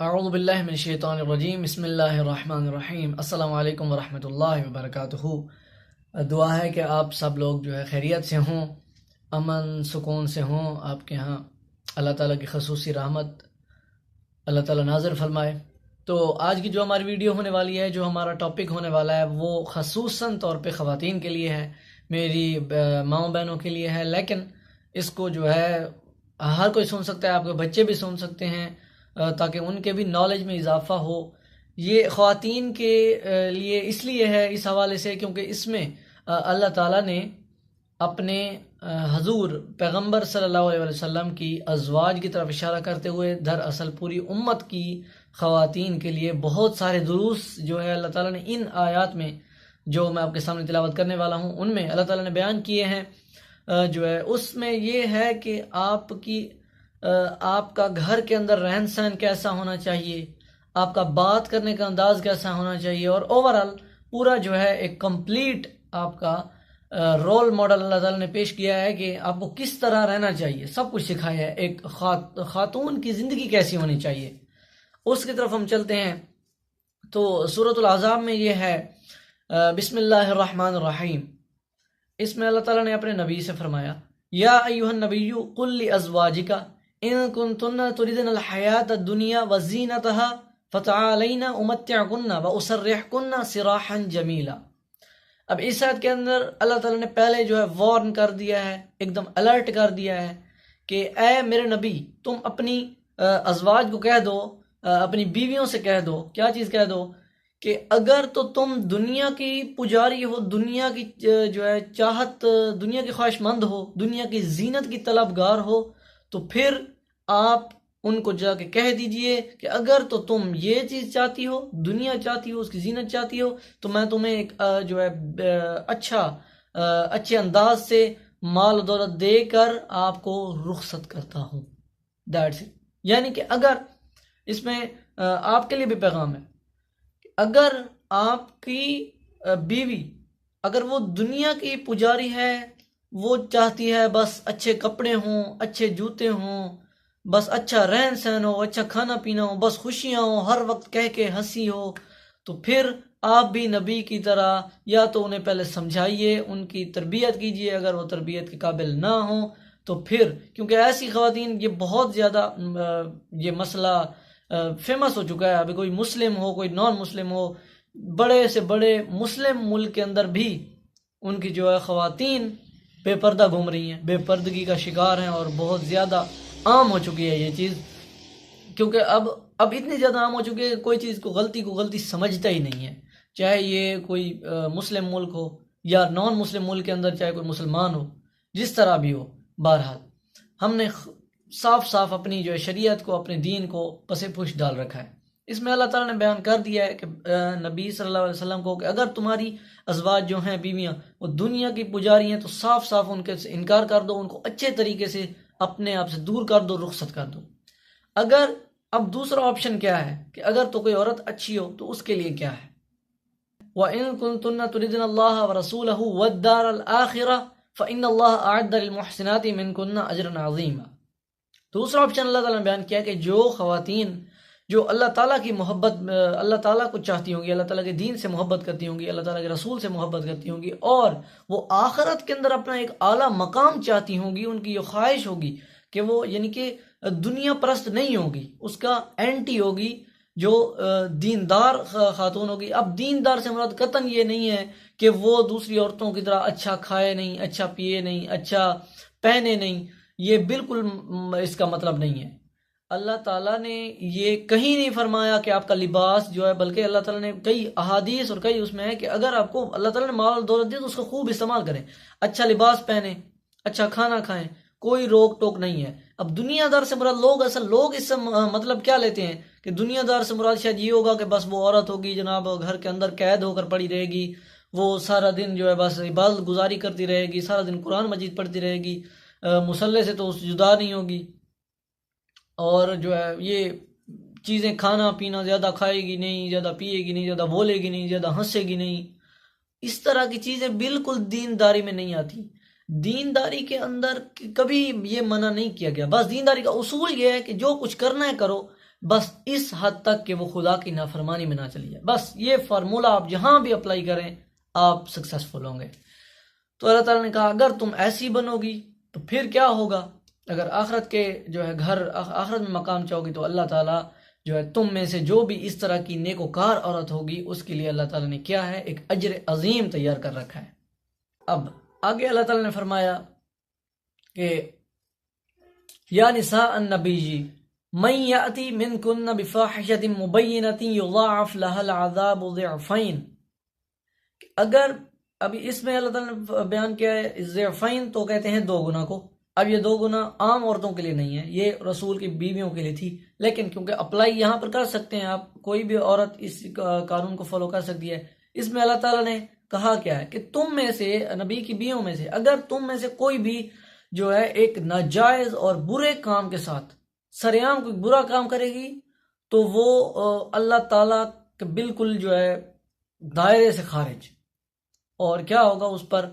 اعوذ باللہ من الشیطان الرجیم، بسم اللہ الرحمن الرحیم۔ السلام علیکم ورحمۃ اللہ وبرکاتہ۔ دعا ہے کہ آپ سب لوگ جو ہے خیریت سے ہوں، امن سکون سے ہوں، آپ کے ہاں اللہ تعالیٰ کی خصوصی رحمت اللہ تعالیٰ نازل فرمائے۔ تو آج کی جو ہماری ویڈیو ہونے والی ہے، جو ہمارا ٹاپک ہونے والا ہے، وہ خصوصاً طور پہ خواتین کے لیے ہے، میری ماؤں بہنوں کے لیے ہے، لیکن اس کو جو ہے ہر کوئی سن سکتا ہے، آپ کے بچے بھی سن سکتے ہیں، تاکہ ان کے بھی نالج میں اضافہ ہو۔ یہ خواتین کے لیے اس لیے ہے اس حوالے سے کیونکہ اس میں اللہ تعالیٰ نے اپنے حضور پیغمبر صلی اللہ علیہ وسلم کی ازواج کی طرف اشارہ کرتے ہوئے دراصل پوری امت کی خواتین کے لیے بہت سارے دروس جو ہے اللہ تعالیٰ نے ان آیات میں، جو میں آپ کے سامنے تلاوت کرنے والا ہوں، ان میں اللہ تعالیٰ نے بیان کیے ہیں۔ جو ہے اس میں یہ ہے کہ آپ کا گھر کے اندر رہن سہن کیسا ہونا چاہیے، آپ کا بات کرنے کا انداز کیسا ہونا چاہیے، اور اوورآل پورا جو ہے ایک کمپلیٹ آپ کا رول ماڈل اللہ تعالیٰ نے پیش کیا ہے کہ آپ کو کس طرح رہنا چاہیے، سب کچھ سکھایا ہے۔ ایک خاتون کی زندگی کیسی ہونی چاہیے، اس کی طرف ہم چلتے ہیں۔ تو سورۃ الاحزاب میں یہ ہے، بسم اللہ الرحمن الرحیم، اس میں اللہ تعالیٰ نے اپنے نبی سے فرمایا، یا ایھا النبی قل لازواجک ان کنتن تردن الحیات الدنیا وزینتها فتعالین امتعکن واسرحکن سراحا جمیلا۔ اب اس آیت کے اندر اللہ تعالیٰ نے پہلے جو ہے وارن کر دیا ہے، ایک دم الرٹ کر دیا ہے کہ اے میرے نبی، تم اپنی ازواج کو کہہ دو، اپنی بیویوں سے کہہ دو، کیا چیز کہہ دو کہ اگر تو تم دنیا کی پجاری ہو، دنیا کی جو ہے چاہت، دنیا کی خواہش مند ہو، دنیا کی زینت کی طلبگار ہو، تو پھر آپ ان کو جا کے کہہ دیجئے کہ اگر تو تم یہ چیز چاہتی ہو، دنیا چاہتی ہو، اس کی زینت چاہتی ہو، تو میں تمہیں ایک جو ہے اچھے انداز سے مال و دولت دے کر آپ کو رخصت کرتا ہوں۔ That's it. یعنی کہ اگر اس میں آپ کے لیے بھی پیغام ہے، اگر آپ کی بیوی اگر وہ دنیا کی پجاری ہے، وہ چاہتی ہے بس اچھے کپڑے ہوں، اچھے جوتے ہوں، بس اچھا رہن سہن ہو، اچھا کھانا پینا ہو، بس خوشیاں ہوں، ہر وقت کہہ کے ہنسی ہو، تو پھر آپ بھی نبی کی طرح یا تو انہیں پہلے سمجھائیے، ان کی تربیت کیجیے، اگر وہ تربیت کے قابل نہ ہوں تو پھر، کیونکہ ایسی خواتین، یہ بہت زیادہ یہ مسئلہ فیمس ہو چکا ہے، ابھی کوئی مسلم ہو، کوئی نان مسلم ہو، بڑے سے بڑے مسلم ملک کے اندر بھی ان کی جو ہے خواتین بے پردہ گھوم رہی ہیں، بے پردگی کا شکار ہیں، اور بہت زیادہ عام ہو چکی ہے یہ چیز، کیونکہ اب اتنی زیادہ عام ہو چکی ہے کہ کوئی چیز کو غلطی سمجھتا ہی نہیں ہے، چاہے یہ کوئی مسلم ملک ہو یا نان مسلم ملک کے اندر، چاہے کوئی مسلمان ہو، جس طرح بھی ہو۔ بہرحال ہم نے صاف اپنی جو ہے شریعت کو، اپنے دین کو پس پوش ڈال رکھا ہے۔ اس میں اللہ تعالیٰ نے بیان کر دیا ہے کہ نبی صلی اللہ علیہ وسلم کو کہ اگر تمہاری ازواج جو ہیں، بیویاں، وہ دنیا کی پجاری ہیں، تو صاف ان کے سے انکار کر دو، ان کو اچھے طریقے سے اپنے آپ سے دور کر دو، رخصت کر دو۔ اگر اب دوسرا آپشن کیا ہے کہ اگر تو کوئی عورت اچھی ہو تو اس کے لیے کیا ہے، وَإِن كُنتُنَّ تُرِدْنَ اللَّهَ وَرَسُولَهُ وَالدَّارَ الْآخِرَةَ فَإِنَّ اللَّهَ أَعَدَّ لِلْمُحْسِنَاتِ مِنكُنَّ أَجْرًا عَظِيمًا۔ دوسرا آپشن اللہ تعالیٰ نے بیان کیا کہ جو خواتین جو اللہ تعالیٰ کی محبت، اللہ تعالیٰ کو چاہتی ہوں گی، اللہ تعالیٰ کے دین سے محبت کرتی ہوں گی، اللہ تعالیٰ کے رسول سے محبت کرتی ہوں گی، اور وہ آخرت کے اندر اپنا ایک اعلیٰ مقام چاہتی ہوں گی، ان کی یہ خواہش ہوگی کہ وہ یعنی کہ دنیا پرست نہیں ہوگی، اس کا اینٹی ہوگی، جو دیندار خاتون ہوگی۔ اب دیندار سے مراد قطعاً یہ نہیں ہے کہ وہ دوسری عورتوں کی طرح اچھا کھائے نہیں، اچھا پیے نہیں، اچھا پہنے نہیں، یہ بالکل اس کا مطلب نہیں ہے۔ اللہ تعالیٰ نے یہ کہیں نہیں فرمایا کہ آپ کا لباس جو ہے، بلکہ اللہ تعالیٰ نے کئی احادیث اور کئی اس میں ہے کہ اگر آپ کو اللہ تعالیٰ نے مال دولت دی تو اس کا خوب استعمال کریں، اچھا لباس پہنیں، اچھا کھانا کھائیں، کوئی روک ٹوک نہیں ہے۔ اب دنیا دار سے مراد لوگ اس سے مطلب کیا لیتے ہیں کہ دنیا دار سے مراد شاید یہ ہوگا کہ بس وہ عورت ہوگی جناب، گھر کے اندر قید ہو کر پڑی رہے گی، وہ سارا دن جو ہے بس عبادت گزاری کرتی رہے گی، سارا دن قرآن مجید پڑھتی رہے گی، مصلے سے تو جدا نہیں ہوگی، اور جو ہے یہ چیزیں کھانا پینا زیادہ کھائے گی نہیں، زیادہ پیے گی نہیں، زیادہ بولے گی نہیں، زیادہ ہنسے گی نہیں۔ اس طرح کی چیزیں بالکل دینداری میں نہیں آتی۔ دینداری کے اندر کبھی یہ منع نہیں کیا گیا، بس دینداری کا اصول یہ ہے کہ جو کچھ کرنا ہے کرو، بس اس حد تک کہ وہ خدا کی نافرمانی میں نہ چلی جائے. بس یہ فارمولہ آپ جہاں بھی اپلائی کریں آپ سکسیسفل ہوں گے. تو اللہ تعالیٰ نے کہا اگر تم ایسی بنو گی تو پھر کیا ہوگا؟ اگر آخرت کے جو ہے گھر آخرت میں مقام چاہو گی تو اللہ تعالیٰ جو ہے تم میں سے جو بھی اس طرح کی نیکوکار عورت ہوگی اس کے لیے اللہ تعالیٰ نے کیا ہے ایک اجر عظیم تیار کر رکھا ہے. اب آگے اللہ تعالیٰ نے فرمایا کہ یا نساء النبی من یأتی منکن بفاحشۃ مبینۃ یضاعف لها العذاب ضعفین. اگر ابھی اس میں اللہ تعالیٰ نے بیان کیا ہے ضعفین تو کہتے ہیں 2 گنا کو. اب یہ 2 گنا عام عورتوں کے لیے نہیں ہے، یہ رسول کی بیویوں کے لیے تھی، لیکن کیونکہ اپلائی یہاں پر کر سکتے ہیں آپ، کوئی بھی عورت اس قانون کو فالو کر سکتی ہے. اس میں اللہ تعالیٰ نے کہا کیا ہے کہ تم میں سے نبی کی بیویوں میں سے اگر تم میں سے کوئی بھی جو ہے ایک ناجائز اور برے کام کے ساتھ سریعام کوئی برا کام کرے گی تو وہ اللہ تعالیٰ کے بالکل جو ہے دائرے سے خارج، اور کیا ہوگا اس پر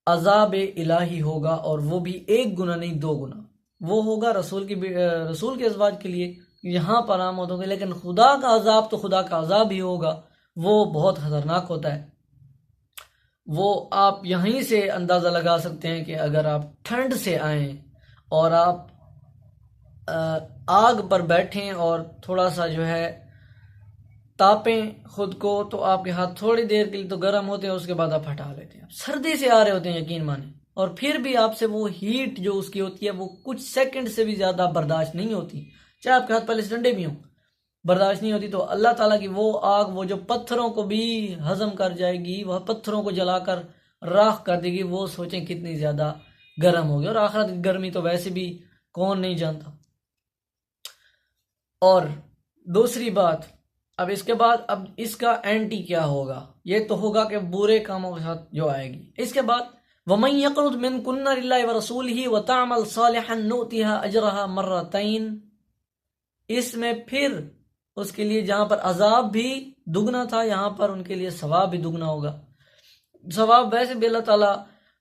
عذاب الہی ہوگا، اور وہ بھی 1 گنا نہیں 2 گنا. وہ ہوگا رسول کے ازواج کے لیے یہاں پر عام ہوتے ہیں، لیکن خدا کا عذاب تو خدا کا عذاب ہی ہوگا، وہ بہت خطرناک ہوتا ہے. وہ آپ یہیں سے اندازہ لگا سکتے ہیں کہ اگر آپ ٹھنڈ سے آئیں اور آپ آگ پر بیٹھیں اور تھوڑا سا جو ہے تاپیں خود کو تو آپ کے ہاتھ تھوڑی دیر کے لیے تو گرم ہوتے ہیں، اس کے بعد آپ ہٹا لیتے ہیں. سردی سے آ رہے ہوتے ہیں یقین مانیں، اور پھر بھی آپ سے وہ ہیٹ جو اس کی ہوتی ہے وہ کچھ سیکنڈ سے بھی زیادہ برداشت نہیں ہوتی، چاہے آپ کے ہاتھ پہلے سے ٹھنڈے بھی ہوں برداشت نہیں ہوتی. تو اللہ تعالیٰ کی وہ آگ وہ جو پتھروں کو بھی ہضم کر جائے گی، وہ پتھروں کو جلا کر راکھ کر دے گی، وہ سوچیں کتنی زیادہ گرم ہوگی. اور آخرت کی گرمی تو ویسے بھی کون نہیں جانتا. اور دوسری بات، اب اس کے بعد اب اس کا اینٹی کیا ہوگا؟ یہ تو ہوگا کہ برے کاموں کے ساتھ جو آئے گی. اس کے بعد وَمَن يَقْنُتْ مِنكُنَّ لِلَّهِ وَرَسُولِهِ وَتَعْمَلْ صَالِحًا نُؤْتِهَا أَجْرَهَا مَرَّتَيْن. اس میں پھر اس کے لیے جہاں پر عذاب بھی دگنا تھا یہاں پر ان کے لیے ثواب بھی دگنا ہوگا. ثواب ویسے بھی اللہ تعالیٰ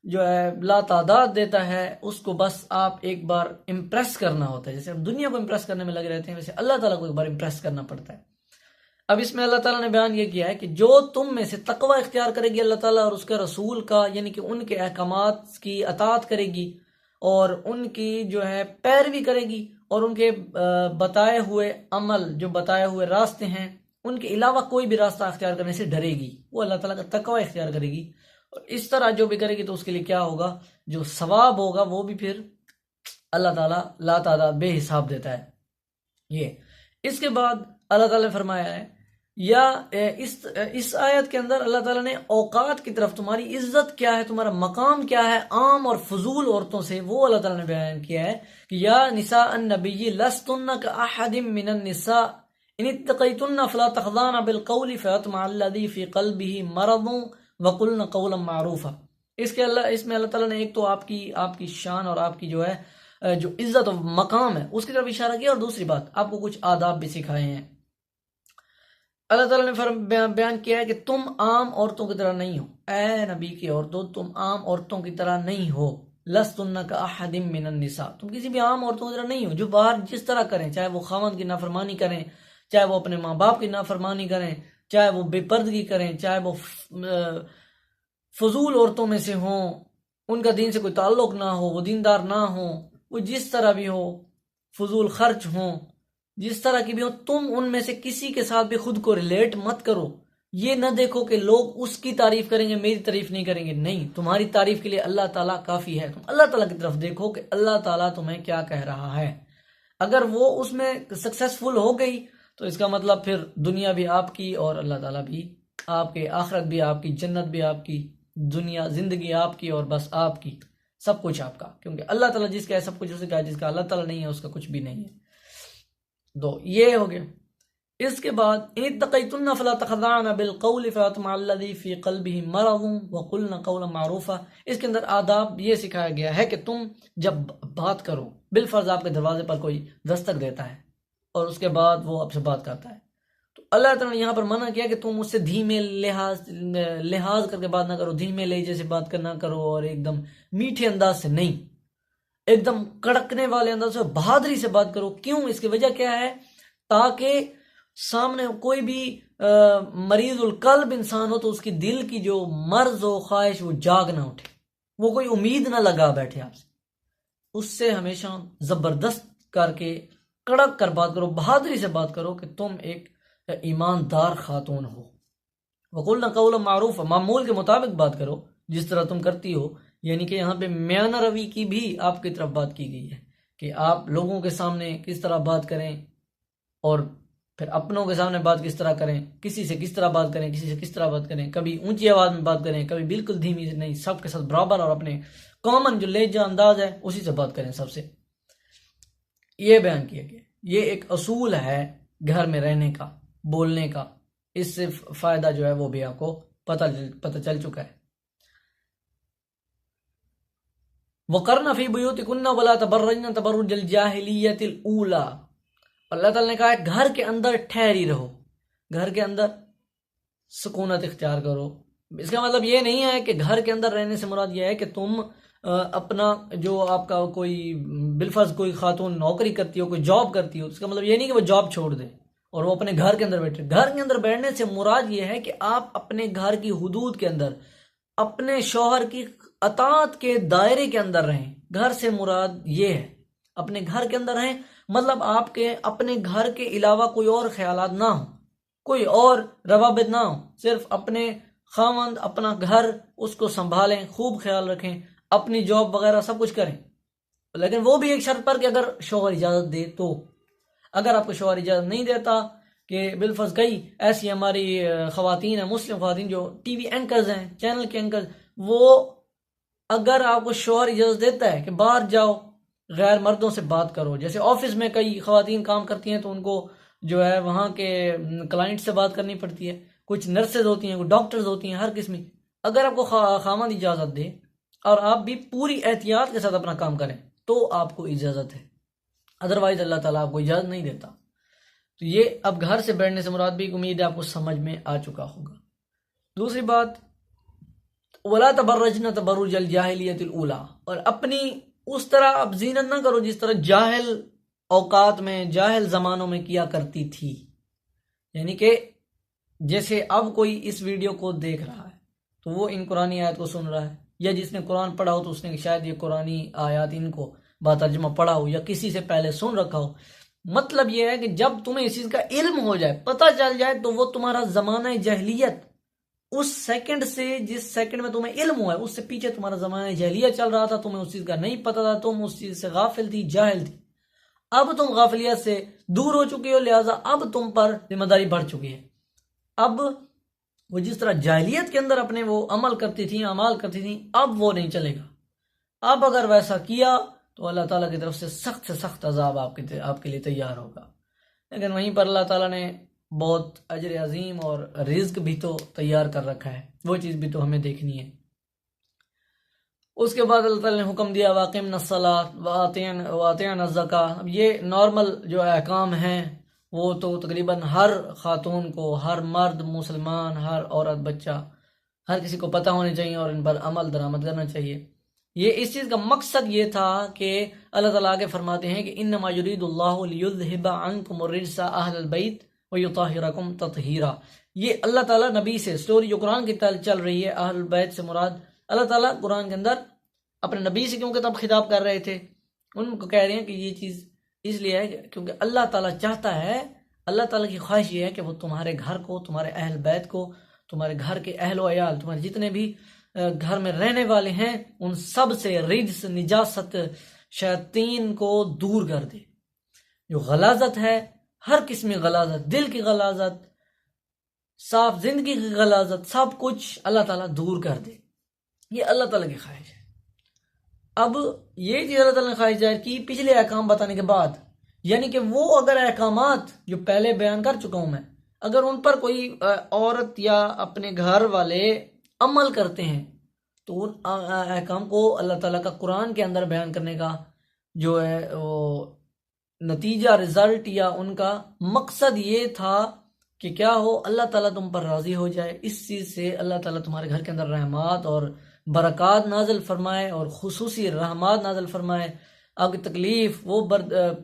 جو ہے لا تعداد دیتا ہے، اس کو بس آپ ایک بار امپریس کرنا ہوتا ہے. جیسے ہم دنیا کو امپریس کرنے میں لگے رہتے ہیں ویسے اللہ تعالیٰ کو ایک بار امپریس کرنا پڑتا ہے. اب اس میں اللہ تعالیٰ نے بیان یہ کیا ہے کہ جو تم میں سے تقوی اختیار کرے گی اللہ تعالیٰ اور اس کے رسول کا، یعنی کہ ان کے احکامات کی اطاعت کرے گی اور ان کی جو ہے پیروی کرے گی اور ان کے بتائے ہوئے عمل جو بتائے ہوئے راستے ہیں ان کے علاوہ کوئی بھی راستہ اختیار کرنے سے ڈرے گی، وہ اللہ تعالیٰ کا تقوی اختیار کرے گی. اور اس طرح جو بھی کرے گی تو اس کے لیے کیا ہوگا؟ جو ثواب ہوگا وہ بھی پھر اللہ تعالیٰ لا تعداد بے حساب دیتا ہے. یہ اس کے بعد اللہ تعالیٰ نے فرمایا ہے یا اس آیت کے اندر اللہ تعالیٰ نے اوقات کی طرف تمہاری عزت کیا ہے، تمہارا مقام کیا ہے عام اور فضول عورتوں سے، وہ اللہ تعالیٰ نے بیان کیا ہے کہ یا نساء النبی لستن کاحد من النساء ان اتقیتن فلا تخضعن بالقول فیطمع الذی فی قلبہ مرض وقلن قولا معروفا. اس میں اللہ تعالیٰ نے ایک تو آپ کی شان اور آپ کی جو ہے جو عزت و مقام ہے اس کی طرف اشارہ کیا، اور دوسری بات آپ کو کچھ آداب بھی سکھائے ہیں. اللہ تعالیٰ نے بیان کیا ہے کہ تم عام عورتوں کی طرح نہیں ہو، اے نبی کی عورتوں تم عام عورتوں کی طرح نہیں ہو. لستن کاحد من النساء، تم کسی بھی عام عورتوں کی طرح نہیں ہو جو باہر جس طرح کریں، چاہے وہ خاوند کی نافرمانی کریں، چاہے وہ اپنے ماں باپ کی نافرمانی کریں، چاہے وہ بے پردگی کریں، چاہے وہ فضول عورتوں میں سے ہوں، ان کا دین سے کوئی تعلق نہ ہو، وہ دیندار نہ ہوں، وہ جس طرح بھی ہو، فضول خرچ ہوں، جس طرح کی بھی ہو، تم ان میں سے کسی کے ساتھ بھی خود کو ریلیٹ مت کرو. یہ نہ دیکھو کہ لوگ اس کی تعریف کریں گے میری تعریف نہیں کریں گے، نہیں، تمہاری تعریف کے لیے اللہ تعالیٰ کافی ہے. تم اللہ تعالیٰ کی طرف دیکھو کہ اللہ تعالیٰ تمہیں کیا کہہ رہا ہے. اگر وہ اس میں سکسیسفل ہو گئی تو اس کا مطلب پھر دنیا بھی آپ کی اور اللہ تعالیٰ بھی آپ کے، آخرت بھی آپ کی، جنت بھی آپ کی، دنیا زندگی آپ کی اور بس آپ کی، سب کچھ آپ کا. کیونکہ اللہ تعالیٰ جس کا ہے سب کچھ اس کا ہے، جس کا اللہ تعالیٰ نہیں ہے اس کا کچھ بھی نہیں ہے. دو یہ ہو گیا. اس کے بعد ان اتقیتن فلا تخضعن بالقول فیطمع الذی فی قلبہ مرض وقلن قولا معروفا. اس کے اندر آداب یہ سکھایا گیا ہے کہ تم جب بات کرو، بالفرض آپ کے دروازے پر کوئی دستک دیتا ہے اور اس کے بعد وہ آپ سے بات کرتا ہے تو اللہ تعالیٰ نے یہاں پر منع کیا کہ تم اس سے دھیمے لحاظ کر کے بات نہ کرو، دھیمے لہجے سے بات کرنا کرو اور ایک دم میٹھے انداز سے نہیں، ایک دم کڑکنے والے انداز سے بہادری سے بات کرو. کیوں؟ اس کی وجہ کیا ہے؟ تاکہ سامنے کوئی بھی مریض القلب انسان ہو تو اس کی دل کی جو مرض و خواہش وہ جاگ نہ اٹھے، وہ کوئی امید نہ لگا بیٹھے آپ سے، اس سے ہمیشہ زبردست کر کے کڑک کر بات کرو، بہادری سے بات کرو کہ تم ایک ایماندار خاتون ہو۔ وَقُلْنَا قَوْلًا مَعْرُوفًا، معمول کے مطابق بات کرو جس طرح تم کرتی ہو، یعنی کہ یہاں پہ میانہ روی کی بھی آپ کی طرف بات کی گئی ہے کہ آپ لوگوں کے سامنے کس طرح بات کریں اور پھر اپنوں کے سامنے بات کس طرح کریں، کسی سے کس طرح بات کریں، کسی سے کس طرح بات کریں، کبھی اونچی آواز میں بات کریں، کبھی بالکل دھیمی سے نہیں، سب کے ساتھ برابر اور اپنے کامن جو لہجہ انداز ہے اسی سے بات کریں سب سے، یہ بیان کیا گیا۔ یہ ایک اصول ہے گھر میں رہنے کا، بولنے کا، اس سے فائدہ جو ہے وہ بھی آپ کو پتہ چل چکا ہے۔ وَقَرْنَ فِي بُيُوتِكُنَّ وَلَا تَبَرَّجْنَ تَبَرُّجَ الْجَاهِلِيَّةِ الْأُولَىٰ، اللہ تعالیٰ نے کہا ہے گھر کے اندر ٹھہری رہو، گھر کے اندر سکونت اختیار کرو۔ اس کا مطلب یہ نہیں ہے کہ گھر کے اندر رہنے سے مراد یہ ہے کہ تم اپنا جو آپ کا کوئی بالفرض کوئی خاتون نوکری کرتی ہو، کوئی جاب کرتی ہو، اس کا مطلب یہ نہیں کہ وہ جاب چھوڑ دے اور وہ اپنے گھر کے اندر بیٹھے۔ گھر کے اندر بیٹھنے سے مراد یہ ہے کہ آپ اپنے گھر کی حدود کے اندر اپنے شوہر کی اطاعت کے دائرے کے اندر رہیں۔ گھر سے مراد یہ ہے اپنے گھر کے اندر رہیں، مطلب آپ کے اپنے گھر کے علاوہ کوئی اور خیالات نہ ہوں، کوئی اور روابط نہ ہوں، صرف اپنے خاوند اپنا گھر اس کو سنبھالیں، خوب خیال رکھیں، اپنی جاب وغیرہ سب کچھ کریں، لیکن وہ بھی ایک شرط پر کہ اگر شوہر اجازت دے تو۔ اگر آپ کو شوہر اجازت نہیں دیتا کہ بالفرض کئی ایسی ہماری خواتین ہیں، مسلم خواتین جو ٹی وی اینکرز ہیں، چینل کے اینکرز، وہ اگر آپ کو شوہر اجازت دیتا ہے کہ باہر جاؤ غیر مردوں سے بات کرو، جیسے آفس میں کئی خواتین کام کرتی ہیں تو ان کو جو ہے وہاں کے کلائنٹ سے بات کرنی پڑتی ہے، کچھ نرسز ہوتی ہیں، کچھ ڈاکٹرز ہوتی ہیں، ہر قسم کی، اگر آپ کو خاوند اجازت دے اور آپ بھی پوری احتیاط کے ساتھ اپنا کام کریں تو آپ کو اجازت ہے، ادروائز اللہ تعالیٰ آپ کو اجازت نہیں دیتا۔ تو یہ اب گھر سے بیٹھنے سے مراد بھی امید ہے آپ کو سمجھ میں آ چکا ہوگا۔ دوسری بات، وَلَا تَبَرَّجْنَ تَبَرُّجَ الْجَاهِلِيَّةِ الْأُولَىٰ، اور اپنی اس طرح اب زینت نہ کرو جس طرح جاہل اوقات میں، جاہل زمانوں میں کیا کرتی تھی، یعنی کہ جیسے اب کوئی اس ویڈیو کو دیکھ رہا ہے تو وہ ان قرآنی آیات کو سن رہا ہے، یا جس نے قرآن پڑھا ہو تو اس نے شاید یہ قرآنی آیات ان کو باترجمہ پڑھا ہو یا کسی سے پہلے سن رکھا ہو۔ مطلب یہ ہے کہ جب تمہیں اس چیز کا علم ہو جائے، پتہ چل جائے، تو وہ تمہارا زمانہ جاہلیت، اس سیکنڈ سے جس سیکنڈ میں تمہیں علم ہوا ہے اس سے پیچھے تمہارا زمانہ جاہلیت چل رہا تھا، تمہیں اس چیز کا نہیں پتہ تھا، تم اس چیز سے غافل تھی، جاہل تھی۔ اب تم غافلیت سے دور ہو چکی ہو، لہٰذا اب تم پر ذمہ داری بڑھ چکی ہے۔ اب وہ جس طرح جاہلیت کے اندر اپنے وہ عمل کرتی تھیں، اعمال کرتی تھیں، اب وہ نہیں چلے گا۔ اب اگر ویسا کیا تو اللہ تعالیٰ کی طرف سے سخت عذاب آپ کے لیے تیار ہوگا۔ لیکن وہیں پر اللہ تعالیٰ نے بہت اجر عظیم اور رزق بھی تو تیار کر رکھا ہے، وہ چیز بھی تو ہمیں دیکھنی ہے۔ اس کے بعد اللہ تعالیٰ نے حکم دیا وَأَقِمْنَا الصَّلَاةَ وَآتِينَا الزَّكَاةَ۔ اب یہ نارمل جو احکام ہیں وہ تو تقریباً ہر خاتون کو، ہر مرد مسلمان، ہر عورت بچہ، ہر کسی کو پتہ ہونے چاہیے اور ان پر عمل درآمد کرنا چاہیے۔ یہ اس چیز کا مقصد یہ تھا کہ اللہ تعالیٰ آگے فرماتے ہیں کہ انما یرید اللہ لیذہب عنکم الرجس اہل البیت ویطہرکم تطہیرا۔ یہ اللہ تعالیٰ نبی سے سٹوری جو قرآن کی چل رہی ہے، اہل البیت سے مراد اللہ تعالیٰ قرآن کے اندر اپنے نبی سے کیونکہ تب خطاب کر رہے تھے، ان کو کہہ رہے ہیں کہ یہ چیز اس لیے ہے کیونکہ اللہ تعالیٰ چاہتا ہے، اللہ تعالیٰ کی خواہش یہ ہے کہ وہ تمہارے گھر کو، تمہارے اہل بیت کو، تمہارے گھر کے اہل و عیال، تمہارے جتنے بھی گھر میں رہنے والے ہیں، ان سب سے رجس، نجاست، شیاطین کو دور کر دے۔ جو غلاظت ہے، ہر قسم کی غلاظت، دل کی غلاظت، صاف زندگی کی غلاظت، سب کچھ اللہ تعالیٰ دور کر دے۔ یہ اللہ تعالیٰ کی خواہش ہے۔ اب یہ چیز اللہ تعالیٰ نے خواہش ظاہر کی پچھلے احکام بتانے کے بعد، یعنی کہ وہ اگر احکامات جو پہلے بیان کر چکا ہوں میں، اگر ان پر کوئی عورت یا اپنے گھر والے عمل کرتے ہیں تو ان احکام کو اللہ تعالیٰ کا قرآن کے اندر بیان کرنے کا جو ہے وہ نتیجہ، رزلٹ یا ان کا مقصد یہ تھا کہ کیا ہو، اللہ تعالیٰ تم پر راضی ہو جائے، اس چیز سے اللہ تعالیٰ تمہارے گھر کے اندر رحمات اور برکات نازل فرمائے اور خصوصی رحمات نازل فرمائے، آپ کی تکلیف وہ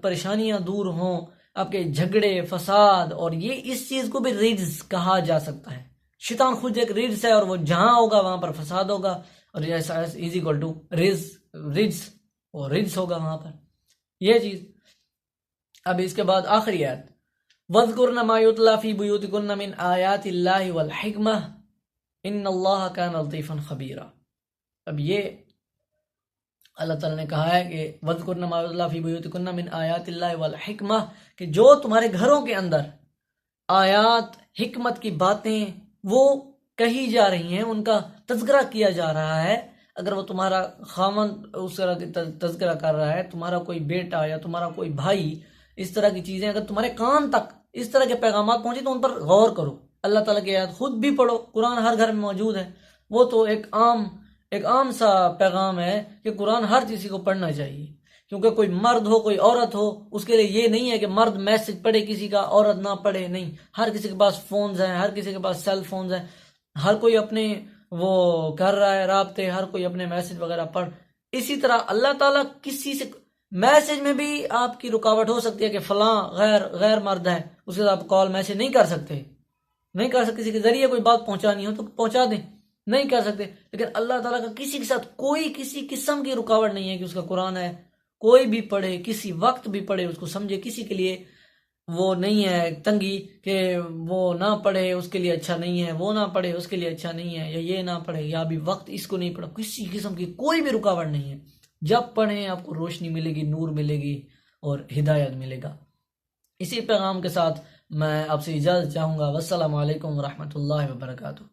پریشانیاں دور ہوں، آپ کے جھگڑے فساد، اور یہ اس چیز کو بھی رجس کہا جا سکتا ہے. شیطان خود ایک رجس ہے، اور وہ جہاں ہوگا وہاں پر فساد ہوگا، اور از اکول ٹو رجس، اور رجس ہوگا وہاں پر یہ چیز. اب اس کے بعد آخری آیت، وَاذْكُرْنَ مَا يُتْلَى فِي بُيُوتِكُنَّ مِنْ آيَاتِ اللَّهِ وَالْحِكْمَةِ إِنَّ اللَّهَ كَانَ لَطِيفًا خَبِيرًا. اب یہ اللہ تعالیٰ نے کہا ہے کہ وَاذْكُرْنَ مَا يُتْلَى فِي بُيُوتِكُنَّ مِنْ آيَاتِ اللَّهِ وَالْحِكْمَةِ، کہ جو تمہارے گھروں کے اندر آیات حکمت کی باتیں وہ کہی جا رہی ہیں، ان کا تذکرہ کیا جا رہا ہے. اگر وہ تمہارا خاوند اس طرح کی تذکرہ کر رہا ہے، تمہارا کوئی بیٹا یا تمہارا کوئی بھائی، اس طرح کی چیزیں اگر تمہارے کان تک اس طرح کے پیغامات پہنچے تو ان پر غور کرو. اللہ تعالیٰ کی آیات خود بھی پڑھو، قرآن ہر گھر میں موجود ہے. وہ تو ایک عام سا پیغام ہے کہ قرآن ہر کسی کو پڑھنا چاہیے، کیونکہ کوئی مرد ہو کوئی عورت ہو، اس کے لیے یہ نہیں ہے کہ مرد میسج پڑھے کسی کا، عورت نہ پڑھے. نہیں، ہر کسی کے پاس فونز ہیں، ہر کسی کے پاس سیل فونز ہیں، ہر کوئی اپنے وہ کر رہا ہے رابطے، ہر کوئی اپنے میسج وغیرہ پڑھ. اسی طرح اللہ تعالیٰ کسی سے میسج میں بھی آپ کی رکاوٹ ہو سکتی ہے کہ فلاں غیر مرد ہے، اس کے ساتھ آپ کال میسج نہیں کر سکتے، کسی کے ذریعے کوئی بات پہنچانی ہو تو پہنچا دیں، نہیں کر سکتے. لیکن اللہ تعالیٰ کا کسی کے ساتھ کوئی کسی قسم کی رکاوٹ نہیں ہے کہ اس کا قرآن ہے کوئی بھی پڑھے، کسی وقت بھی پڑھے، اس کو سمجھے. کسی کے لیے وہ نہیں ہے تنگی کہ وہ نہ پڑھے اس کے لیے اچھا نہیں ہے، وہ نہ پڑھے اس کے لیے اچھا نہیں ہے، یا یہ نہ پڑھے، یا ابھی وقت اس کو نہیں پڑھا. کسی قسم کی کوئی بھی رکاوٹ نہیں ہے. جب پڑھیں آپ کو روشنی ملے گی، نور ملے گی اور ہدایت ملے گا. اسی پیغام کے ساتھ میں آپ سے اجازت چاہوں گا. والسلام علیکم ورحمۃ اللہ وبرکاتہ.